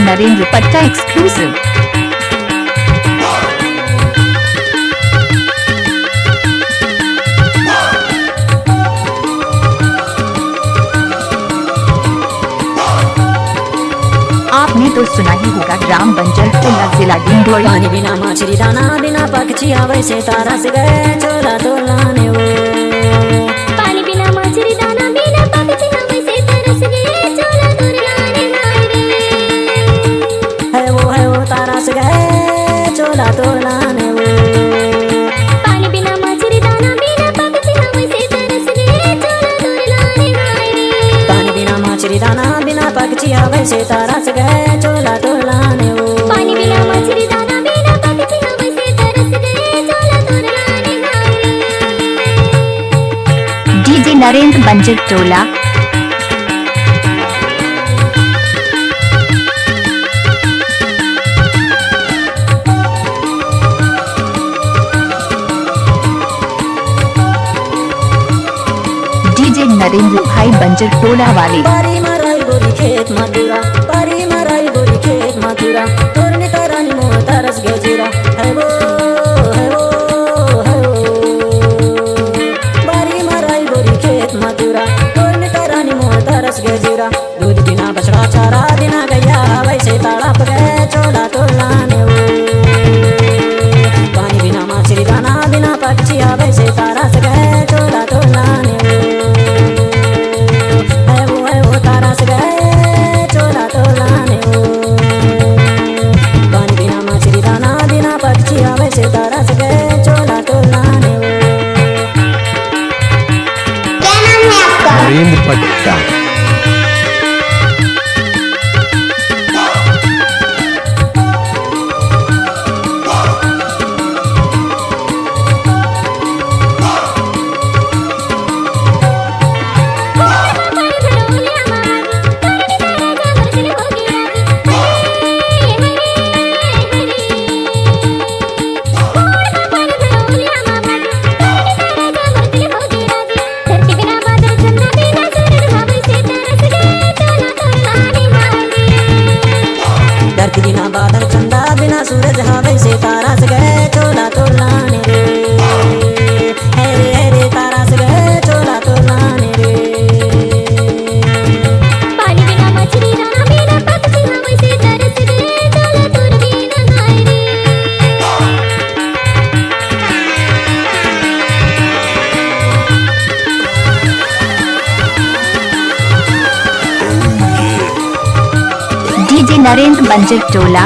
नरेंद्र पट्टा एक्सक्लूसिव। आपने तो सुना ही होगा ग्राम बंजर टोला जिला डिंडोरी। पानी बिना मछली दाना बिना पक्षी आवे से तारा से गए चोला तोलाने वो। पानी बिना मछली दाना बिना पक्षी आवे से तारा से गए चोला तोलाने है वो तारा से गए चोला तोलाने वो। पानी बिना मछली दाना बिना पक्षी आवे से तारा से गए चोला तोलाने पानी बिना मछली दाना बिना पक्षी आवे से तारा से गए चोला तोलाने वो। पानी बिना मछली दाना बिना पक्षी आवे से तारा से गए चोला तोलाने डीजे नरेंद्र बंजर टोला। डीजे नरेंद्र भाई बंजर टोला वाले। पारी मराई गोरी खेत मधुरा, पारी मराई गोरी खेत मधुरा, तोरने करानी मोह तरस गजरा है वो है वो है वो। पारी मराई गोरी खेत मधुरा, तोरने करानी मोह तरस गजरा। दूध बिना बछड़ा चारा बिना गैया वैसे तड़प गए चोला तोलाने वो। पानी बिना मछली दाना बिना पक्षी आवे से तारा से गए चोला तोलाने वो। है वो तारा से गए चोला तोलाने वो। पानी बिना मछली दाना बिना पक्षी आवे से तारा से गए चोला तोलाने वो। क्या नाम है आपका? नरेंद्र पट्टा। धरती बिना बादल चंदा बिना सूरज हवे से तारा से गए चोला तोलाने रे। है रे तारा से गए चोला तोलाने रे। पानी बिना मछली दाना बिना पक्षी आवे से तारा से गए चोला तोलाने रे। डीजे नरेंद्र बंजर टोला।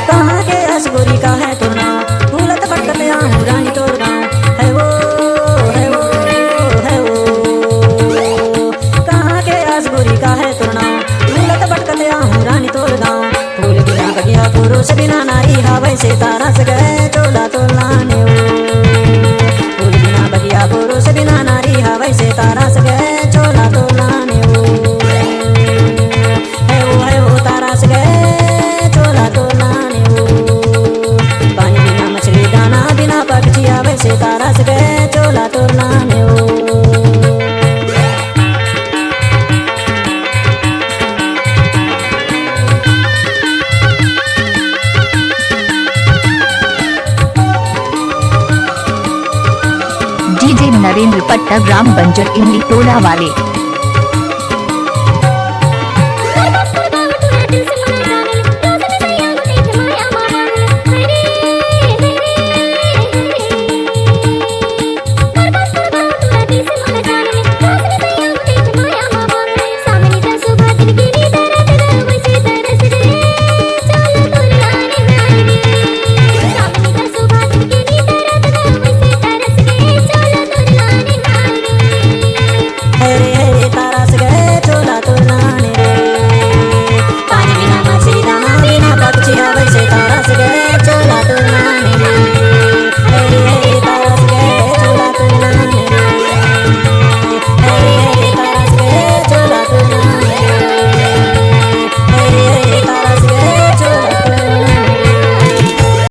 कहाँ के असगोरी का है तो नाम, फूलत भटकत आऊं रानी तोर गाँव है वो है वो है वो। कहाँ के असगोरी का है तो नाम, फूलत भटकत आऊं रानी तोर गाँव। फूल बिना बगिया पुरुष बिना नारी हवे से तारा से गए चोला तोलाने वो। फूल बिना बगिया पुरुष बिना नारी हवे से तारा से गए चोला तोलाने वो। है वो तारा से गए चोला तोलाने वो। पानी बिना मछली दाना बिना पक्षी आवे से तारा से गए चोला तोलाने वो। डीजे नरेंद्र पट्टा ग्राम बंजर इमली टोला वाले।